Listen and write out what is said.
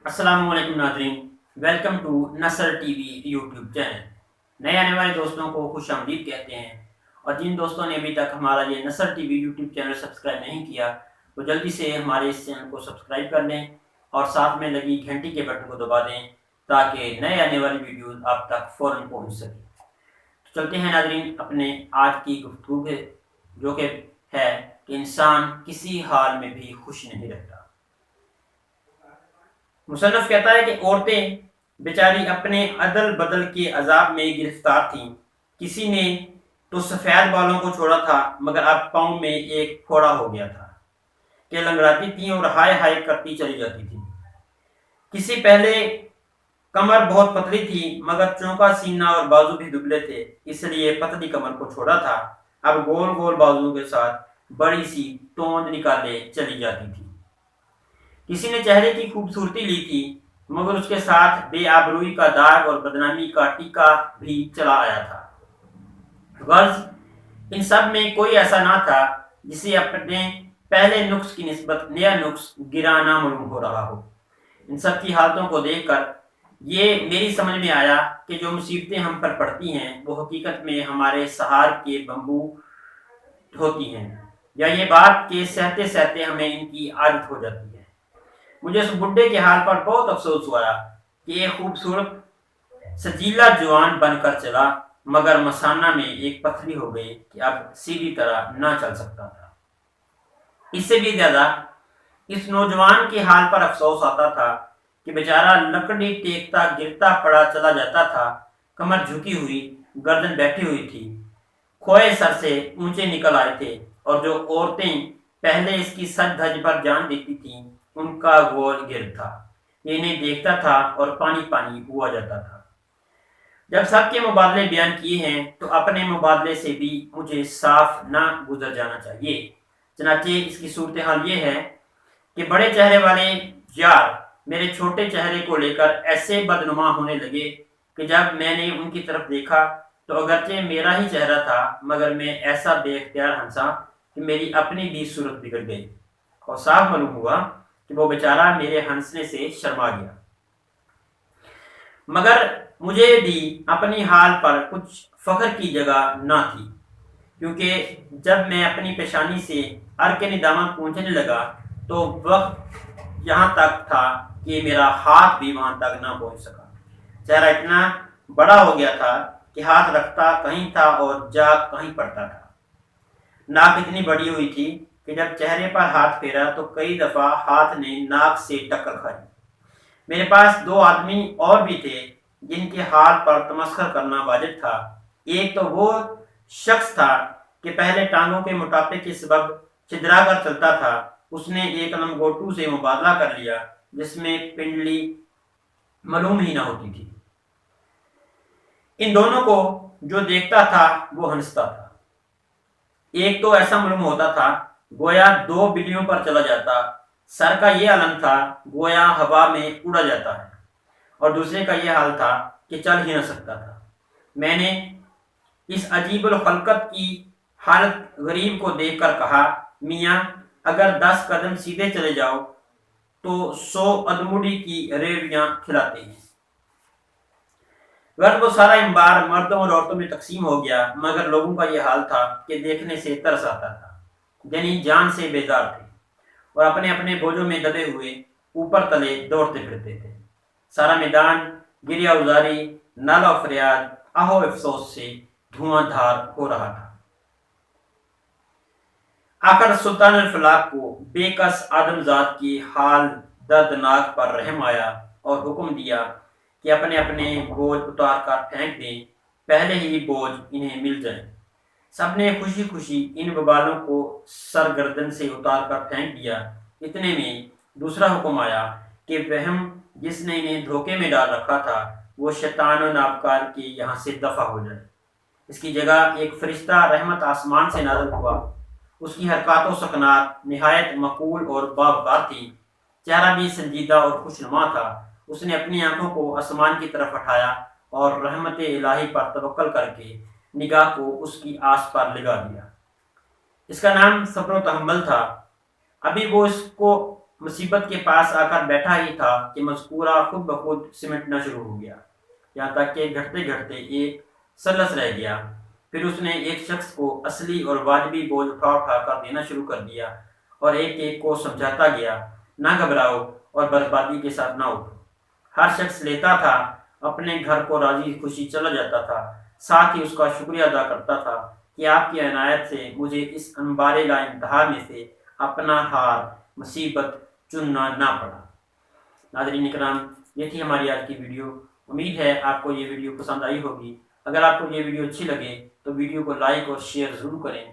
अस्सलाम वालेकुम नाज़रीन, welcome to Nasar TV YouTube channel. नए आने वाले दोस्तों को खुश आमदीद कहते हैं, और जिन दोस्तों ने अभी तक हमारा ये नसर टीवी यूट्यूब चैनल सब्सक्राइब नहीं किया तो जल्दी से हमारे इस चैनल को सब्सक्राइब कर लें और साथ में लगी घंटी के बटन को दबा दें ताकि नए आने वाली वीडियोज़ आप तक फ़ौरन पहुँच सकें। तो चलते हैं नाज़रीन अपने आज की गुफ्तगू के, जो कि है कि इंसान किसी हाल में भी खुश नहीं रहता। मुसन्नफ कहता है कि औरतें बेचारी अपने अदल बदल के अजाब में गिरफ्तार थीं। किसी ने तो सफ़ेद बालों को छोड़ा था मगर अब पाँव में एक फोड़ा हो गया था कि लंगड़ाती थीं और हाय हाय करती चली जाती थी। किसी पहले कमर बहुत पतली थी मगर चौंका सीना और बाजू भी दुबले थे, इसलिए पतली कमर को छोड़ा था। अब गोल गोल बाजुओं के साथ बड़ी सी तोंद निकाले चली जाती थी। किसी ने चेहरे की खूबसूरती ली थी मगर उसके साथ बेआबरूई का दाग और बदनामी का टीका भी चला आया था। गर्ज इन सब में कोई ऐसा ना था जिसे अपने पहले नुक्स की निस्बत नया नुक्स गिराना मालूम हो रहा हो। इन सब की हालतों को देखकर ये मेरी समझ में आया कि जो मुसीबतें हम पर पड़ती हैं वो हकीकत में हमारे सहार के बम्बू होती हैं, या ये बात कि सहते सहते हमें इनकी आदत हो जाती है। मुझे उस बुड्ढे के हाल पर बहुत अफसोस हुआ कि एक खूबसूरत सजीला जवान बनकर चला मगर मसाना में एक पथरी हो गई कि अब सीधी तरह ना चल सकता था। इससे भी ज्यादा इस नौजवान के हाल पर अफसोस आता था कि बेचारा लकड़ी टेकता गिरता पड़ा चला जाता था। कमर झुकी हुई, गर्दन बैठी हुई थी, खोए सर से ऊंचे निकल आए थे, और जो औरतें पहले इसकी सज धज पर जान देती थीं उनका गोल गिर था। इन्हें देखता था और पानी पानी हुआ जाता था। जब सबके मुबादले बयान किए हैं तो अपने मुबादले से भी मुझे साफ ना गुजर जाना चाहिए। चनाचे इसकी सूरत हाल ये है कि बड़े चेहरे वाले यार मेरे छोटे चेहरे को लेकर ऐसे बदनुमा होने लगे कि जब मैंने उनकी तरफ देखा तो अगरचे मेरा ही चेहरा था मगर मैं ऐसा बेख्तियार हंसा कि मेरी अपनी भी सूरत बिगड़ गई, और साफ मालूम हुआ कि वो बेचारा मेरे हंसने से शर्मा गया। मगर मुझे भी अपनी हाल पर कुछ फख्र की जगह ना थी, क्योंकि जब मैं अपनी पेशानी से अर्के निदामत पहुंचने लगा तो वक्त यहाँ तक था कि मेरा हाथ भी वहां तक ना पहुंच सका। चेहरा इतना बड़ा हो गया था कि हाथ रखता कहीं था और जा कहीं पड़ता था। नाक इतनी बड़ी हुई थी कि जब चेहरे पर हाथ फेरा तो कई दफा हाथ ने नाक से टक्कर खाई। मेरे पास दो आदमी और भी थे जिनके हाथ पर तमस्खर करना वाजिब था। एक तो वो शख्स था कि पहले टांगों के मोटापे के सबब छिदरा कर चलता था। उसने एक लंगोटू से मुबादला कर लिया जिसमें पिंडली मालूम ही ना होती थी। इन दोनों को जो देखता था वो हंसता था। एक तो ऐसा मालूम होता था गोया दो बिल्लियों पर चला जाता, सर का ये आलम था गोया हवा में उड़ा जाता है, और दूसरे का ये हाल था कि चल ही न सकता था। मैंने इस अजीबुल खलकत की हालत गरीब को देखकर कहा, मियाँ अगर 10 कदम सीधे चले जाओ तो 100 अदमुड़ी की रेवड़ियां खिलाते हैं। गर्द वो सारा इंबार मर्दों और औरतों में तकसीम हो गया, मगर लोगों का यह हाल था कि देखने से तरस आता था। यानी जान से बेजार थे और अपने अपने बोझों में दबे हुए ऊपर तले दौड़ते फिरते थे। सारा मैदान गिरिया उजारी, नाला फरियाद, आहो अफसोस से धुआंधार हो रहा था। आकर सुल्तान अल फलाक को बेकस आदमजाद की हाल दर्दनाक पर रहम आया और हुक्म दिया कि अपने अपने बोझ उतार कर फेंक दें, पहले ही बोझ इन्हें मिल जाए। सबने खुशी खुशी इन बबालों को सर गर्दन से उतार कर फेंक दिया। इतने में दूसरा हुक्म आया कि वहम जिसने इन्हें धोखे में डाल रखा था वो शैतान और नाबकार के यहाँ से दफा हो जाए। इसकी जगह एक फरिश्ता रहमत आसमान से नाज़िल हुआ। उसकी हरकत व सकनात निहायत मकूल और बावकार थी। चेहरा भी संजीदा और खुशनुमा था। उसने अपनी आंखों को आसमान की तरफ हटाया और रहमत इलाही पर तवक्कल करके निगाह को उसकी आस पर लगा दिया। इसका नाम सब्र तहम्मुल था। अभी वो इसको مصیبت کے پاس آ کر بیٹھا ہی تھا کہ مذکورہ خود بخود سمٹنا شروع ہو گیا، یہاں تک کہ گھٹتے گھٹتے ایک سلس رہ گیا۔ پھر اس نے ایک شخص کو اصلی اور واجبی بوجھ اٹھا اٹھا کر دینا شروع کر دیا، اور ایک ایک کو سمجھاتا گیا، نہ گھبراؤ اور بربادی کے ساتھ نہ اٹھو۔ ہر شخص لیتا تھا، اپنے گھر کو راضی خوشی چلا جاتا تھا، ساتھ ہی اس کا شکریہ ادا کرتا تھا کہ آپ کی عنایت سے مجھے اس انبار لا انتہا میں سے اپنا ہار مصیبت چننا نہ پڑا۔ ناظرین کرام، یہ تھی ہماری آج کی ویڈیو۔ امید ہے آپ کو یہ ویڈیو پسند آئی ہوگی۔ اگر آپ کو یہ ویڈیو اچھی لگے تو ویڈیو کو لائک اور شیئر ضرور کریں۔